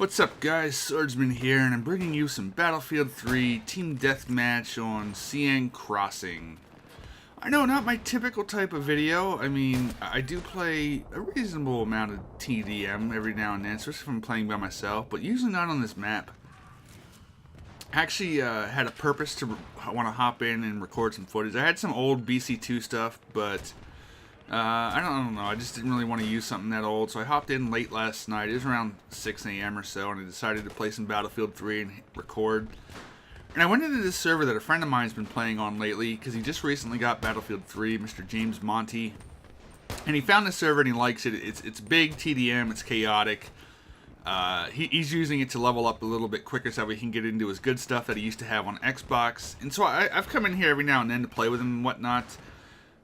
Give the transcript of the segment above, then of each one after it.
What's up, guys? Swordsman here, and I'm bringing you some Battlefield 3 Team Deathmatch on CN Crossing. I know, not my typical type of video. I mean, I do play a reasonable amount of TDM every now and then, especially if I'm playing by myself, but usually not on this map. I actually had a purpose to want to hop in and record some footage. I had some old BC2 stuff, but I don't know. I just didn't really want to use something that old, so I hopped in late last night. It was around 6 a.m. or so, and I decided to play some Battlefield 3 and record. And I went into this server that a friend of mine's been playing on lately, because he just recently got Battlefield 3, Mr. James Monty. And he found this server and he likes it. It's big TDM, it's chaotic. He's using it to level up a little bit quicker so he can get into his good stuff that he used to have on Xbox. And so I've come in here every now and then to play with him and whatnot.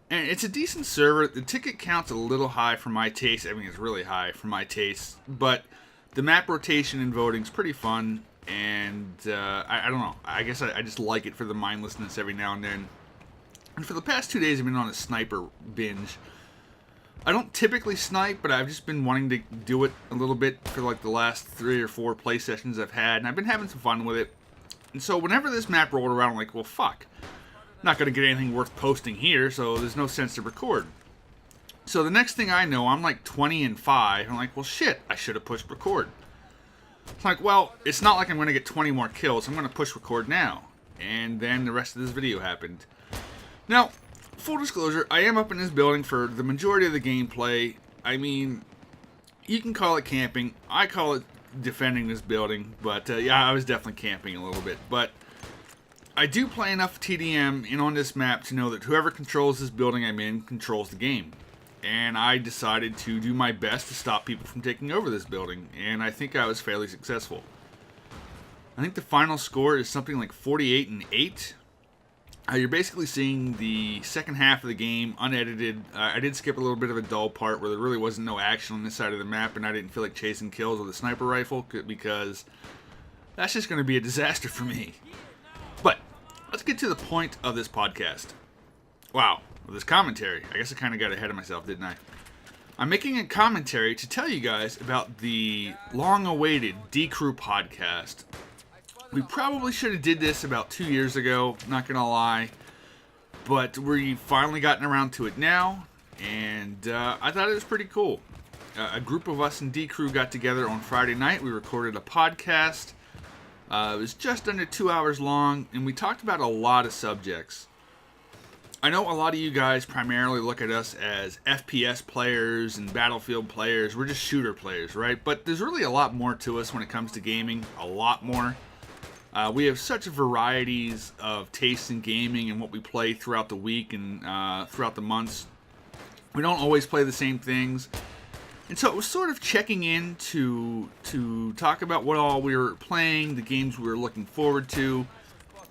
And it's a decent server. The ticket count's a little high for my taste. I mean, it's really high for my taste. But the map rotation and voting's pretty fun. And I don't know. I guess I just like it for the mindlessness every now and then. And for the past 2 days, I've been on a sniper binge. I don't typically snipe, but I've just been wanting to do it a little bit for like the last 3 or 4 play sessions I've had. And I've been having some fun with it. And so whenever this map rolled around, I'm like, well, fuck. Not going to get anything worth posting here, so there's no sense to record. So the next thing I know, I'm like 20 and 5. I'm like, well, shit, I should have pushed record. It's like, well, it's not like I'm going to get 20 more kills. I'm going to push record now. And then the rest of this video happened. Now, full disclosure, I am up in this building for the majority of the gameplay. I mean, you can call it camping. I call it defending this building. But, yeah, I was definitely camping a little bit. But I do play enough TDM in on this map to know that whoever controls this building I'm in controls the game. And I decided to do my best to stop people from taking over this building. And I think I was fairly successful. I think the final score is something like 48 and 8. You're basically seeing the second half of the game unedited. I did skip a little bit of a dull part where there really wasn't no action on this side of the map. And I didn't feel like chasing kills with a sniper rifle because that's just going to be a disaster for me. But let's get to the point of this podcast. Wow, this commentary. I guess I kind of got ahead of myself, didn't I? I'm making a commentary to tell you guys about the long-awaited D-Crew podcast. We probably should have did this about 2 years ago, not going to lie. But we've finally gotten around to it now, and I thought it was pretty cool. A group of us in D-Crew got together on Friday night. We recorded a podcast. It was just under 2 hours long, and we talked about a lot of subjects. I know a lot of you guys primarily look at us as FPS players and Battlefield players. We're just shooter players, right? But there's really a lot more to us when it comes to gaming. A lot more. We have such varieties of tastes in gaming and what we play throughout the week and throughout the months. We don't always play the same things. And so it was sort of checking in to talk about what all we were playing, the games we were looking forward to.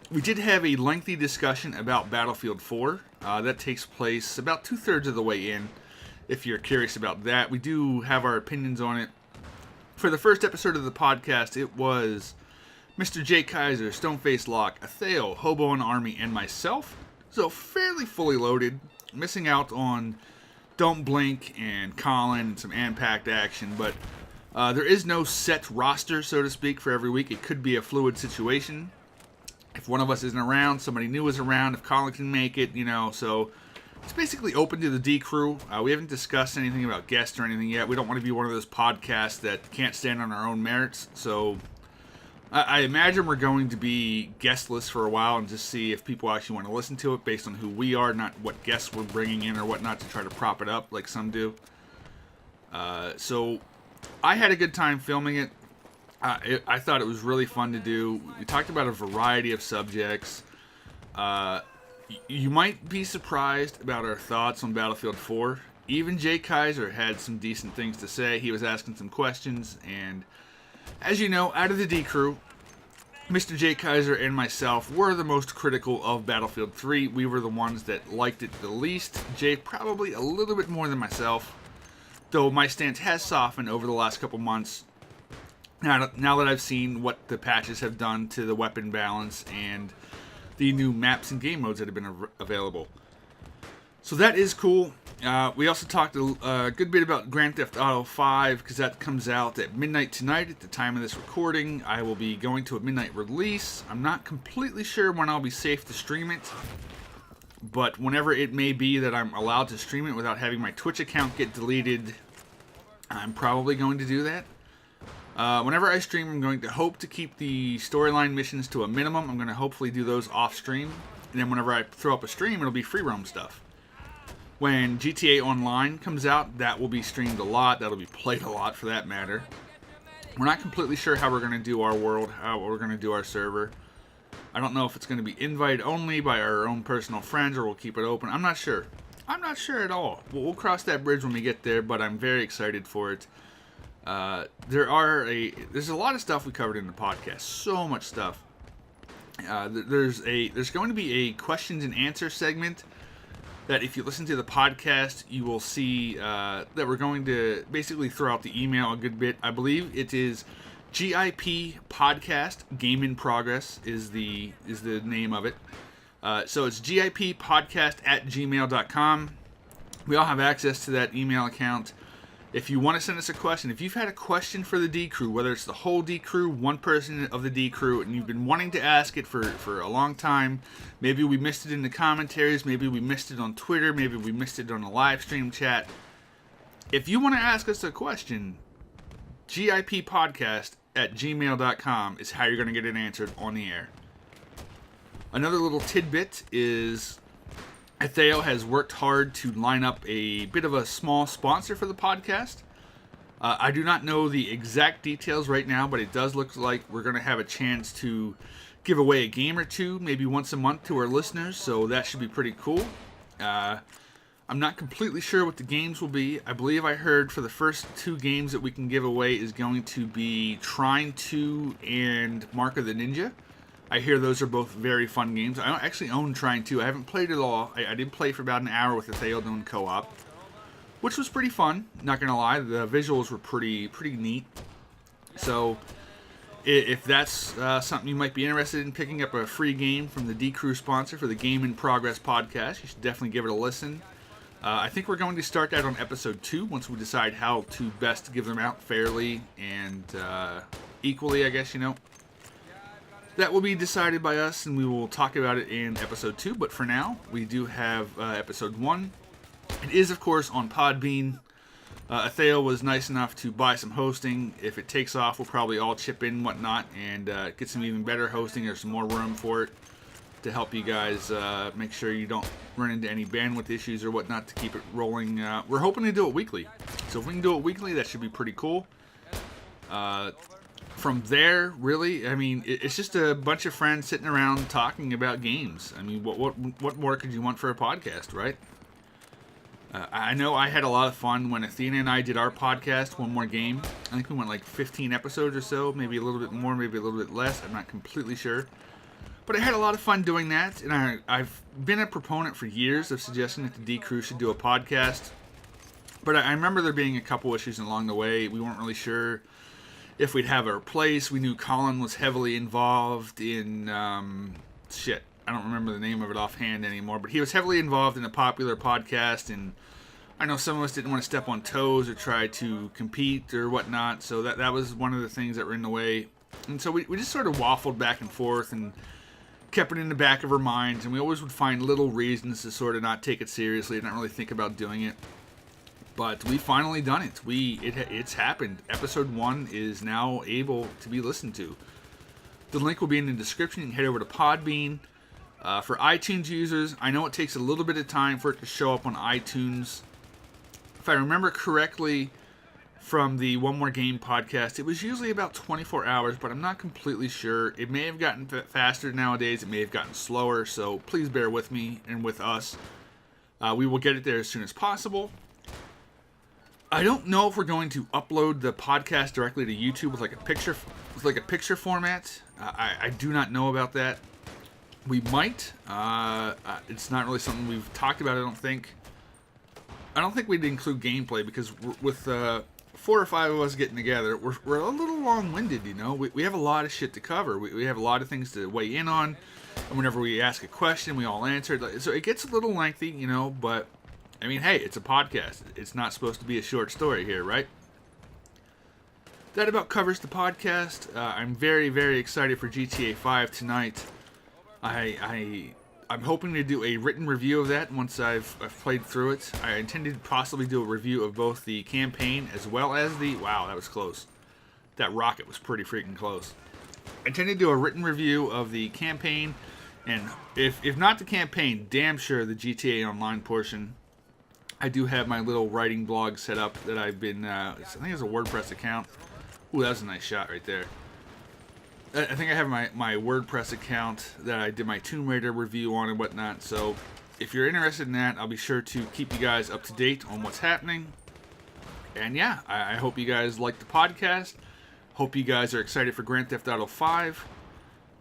We did have a lengthy discussion about Battlefield 4. That takes place about 2/3 of the way in, if you're curious about that. We do have our opinions on it. For the first episode of the podcast, it was Mr. J. Kaiser, Stoneface Locke, Atheo, Hobo and Army, and myself. So fairly fully loaded, missing out on Don't Blink and Colin and some Ampact action, but there is no set roster, so to speak, for every week. It could be a fluid situation. If one of us isn't around, somebody new is around. If Colin can make it, so it's basically open to the D crew. We haven't discussed anything about guests or anything yet. We don't want to be one of those podcasts that can't stand on our own merits, so I imagine we're going to be guestless for a while and just see if people actually want to listen to it based on who we are, not what guests we're bringing in or whatnot to try to prop it up like some do. So I had a good time filming it. I thought it was really fun to do. We talked about a variety of subjects. You might be surprised about our thoughts on Battlefield 4. Even Jay Kaiser had some decent things to say. He was asking some questions, and as you know, out of the D crew, Mr. J. Kaiser and myself were the most critical of Battlefield 3. We were the ones that liked it the least. Jay probably a little bit more than myself, though my stance has softened over the last couple months. Now that I've seen what the patches have done to the weapon balance and the new maps and game modes that have been available. So that is cool. We also talked a good bit about Grand Theft Auto 5 because that comes out at midnight tonight at the time of this recording. I will be going to a midnight release. I'm not completely sure when I'll be safe to stream it, but whenever it may be that I'm allowed to stream it without having my Twitch account get deleted, I'm probably going to do that. Whenever I stream, I'm going to hope to keep the storyline missions to a minimum. I'm going to hopefully do those off stream, and then whenever I throw up a stream, it'll be free roam stuff. When GTA Online comes out, that will be streamed a lot. That'll be played a lot, for that matter. We're not completely sure how we're going to do our world, how we're going to do our server. I don't know if it's going to be invite only by our own personal friends, or we'll keep it open. I'm not sure. I'm not sure at all. We'll cross that bridge when we get there, but I'm very excited for it. There's a lot of stuff we covered in the podcast. So much stuff. There's going to be a questions and answer segment that if you listen to the podcast, you will see that we're going to basically throw out the email a good bit. I believe it is GIP Podcast, Game in Progress is the name of it. So it's gippodcast@gmail.com. We all have access to that email account. If you want to send us a question, if you've had a question for the D Crew, whether it's the whole D Crew, one person of the D Crew, and you've been wanting to ask it for a long time, maybe we missed it in the commentaries, maybe we missed it on Twitter, maybe we missed it on the live stream chat. If you want to ask us a question, gippodcast@gmail.com is how you're going to get it answered on the air. Another little tidbit is Theo has worked hard to line up a bit of a small sponsor for the podcast. I do not know the exact details right now, but it does look like we're going to have a chance to give away a game or two, maybe once a month to our listeners, so that should be pretty cool. I'm not completely sure what the games will be. I believe I heard for the first 2 games that we can give away is going to be Trine 2 and Mark of the Ninja. I hear those are both very fun games. I actually own Trine 2. I haven't played it all. I did play for about an hour with the Theo doing co-op, which was pretty fun. Not gonna lie, the visuals were pretty neat. So, if that's something you might be interested in, picking up a free game from the D Crew sponsor for the Game in Progress podcast, you should definitely give it a listen. I think we're going to start that on episode 2 once we decide how to best give them out fairly and equally, I guess, you know. That will be decided by us, and we will talk about it in episode 2. But for now, we do have episode 1. It is, of course, on Podbean. Theo was nice enough to buy some hosting. If it takes off, we'll probably all chip in and whatnot and get some even better hosting. There's some more room for it to help you guys make sure you don't run into any bandwidth issues or whatnot to keep it rolling. We're hoping to do it weekly. So if we can do it weekly, that should be pretty cool. From there, really, I mean, it's just a bunch of friends sitting around talking about games. I mean, what more could you want for a podcast, right? I know I had a lot of fun when Athena and I did our podcast, One More Game. I think we went like 15 episodes or so, maybe a little bit more, maybe a little bit less. I'm not completely sure. But I had a lot of fun doing that, and I've been a proponent for years of suggesting that the D Crew should do a podcast. But I remember there being a couple issues along the way. We weren't really sure if we'd have a place. We knew Colin was heavily involved in, I don't remember the name of it offhand anymore, but he was heavily involved in a popular podcast, and I know some of us didn't want to step on toes or try to compete or whatnot, so that was one of the things that were in the way. And so we just sort of waffled back and forth and kept it in the back of our minds, and we always would find little reasons to sort of not take it seriously, not really think about doing it. But we finally done it. It's happened. Episode 1 is now able to be listened to. The link will be in the description. You can head over to Podbean. For iTunes users, I know it takes a little bit of time for it to show up on iTunes. If I remember correctly from the One More Game podcast, it was usually about 24 hours, but I'm not completely sure. It may have gotten faster nowadays. It may have gotten slower, so please bear with me and with us. We will get it there as soon as possible. I don't know if we're going to upload the podcast directly to YouTube with like a picture format. I do not know about that. We might. It's not really something we've talked about. I don't think we'd include gameplay because with 4 or 5 of us getting together, we're a little long-winded. You know, we have a lot of shit to cover. We have a lot of things to weigh in on, and whenever we ask a question, we all answer it. So it gets a little lengthy, you know, but I mean, hey, it's a podcast. It's not supposed to be a short story here, right? That about covers the podcast. I'm very, very excited for GTA 5 tonight. I'm hoping to do a written review of that once I've played through it. I intended to possibly do a review of both the campaign as well as the... Wow, that was close. That rocket was pretty freaking close. I intended to do a written review of the campaign, and if not the campaign, damn sure the GTA Online portion. I do have my little writing blog set up that I've been... I think it's a WordPress account. Ooh, that was a nice shot right there. I think I have my WordPress account that I did my Tomb Raider review on and whatnot. So if you're interested in that, I'll be sure to keep you guys up to date on what's happening. And yeah, I hope you guys like the podcast. Hope you guys are excited for Grand Theft Auto 5.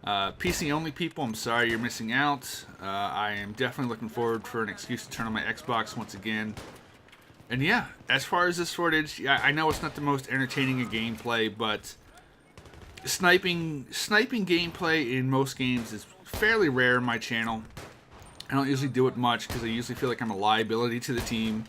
PC only people, I'm sorry you're missing out. I am definitely looking forward for an excuse to turn on my Xbox once again. And yeah, as far as this footage, I know it's not the most entertaining of gameplay, but sniping gameplay in most games is fairly rare in my channel. I don't usually do it much because I usually feel like I'm a liability to the team.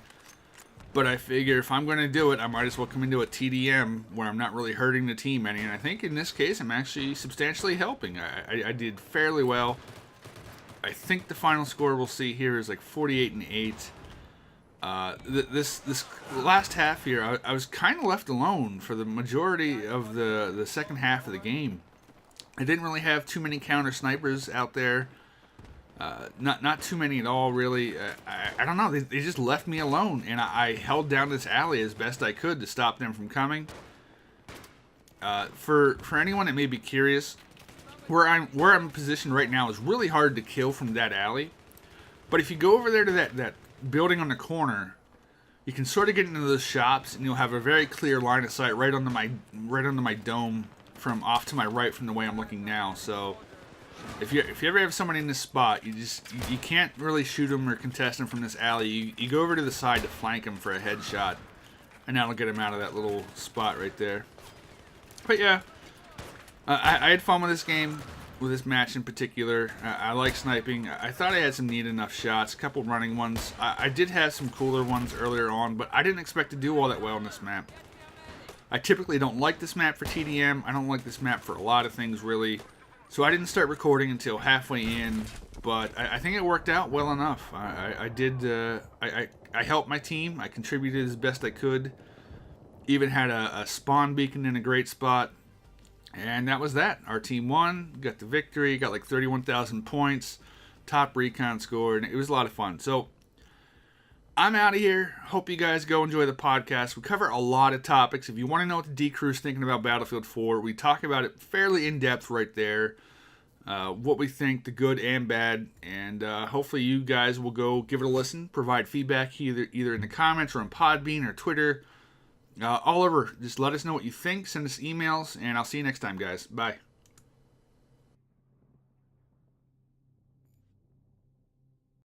But I figure if I'm going to do it, I might as well come into a TDM where I'm not really hurting the team any. And I think in this case, I'm actually substantially helping. I did fairly well. I think the final score we'll see here is like 48-8. This last half here, I was kind of left alone for the majority of the second half of the game. I didn't really have too many counter snipers out there. Not too many at all, really. I don't know. They just left me alone, and I held down this alley as best I could to stop them from coming. For anyone that may be curious, where I'm positioned right now is really hard to kill from that alley. But if you go over there to that building on the corner, you can sort of get into those shops, and you'll have a very clear line of sight right onto my dome from off to my right from the way I'm looking now. So if you ever have someone in this spot, you can't really shoot them or contest them from this alley. You go over to the side to flank them for a headshot, and that'll get them out of that little spot right there. But yeah, I had fun with this game. With this match in particular, I like sniping. I thought I had some neat enough shots, a couple running ones. I did have some cooler ones earlier on, but I didn't expect to do all that well on this map. I typically don't like this map for TDM. I don't like this map for a lot of things, really. So I didn't start recording until halfway in, but I think it worked out well enough. I helped my team. I contributed as best I could. Even had a spawn beacon in a great spot. And that was that. Our team won, got the victory, got like 31,000 points, top recon score, and it was a lot of fun. So I'm out of here. Hope you guys go enjoy the podcast. We cover a lot of topics. If you want to know what the D-Crew's thinking about Battlefield 4, we talk about it fairly in-depth right there. What we think, the good and bad, and hopefully you guys will go give it a listen, provide feedback either in the comments or on Podbean or Twitter. All over. Just let us know what you think. Send us emails, and I'll see you next time, guys. Bye.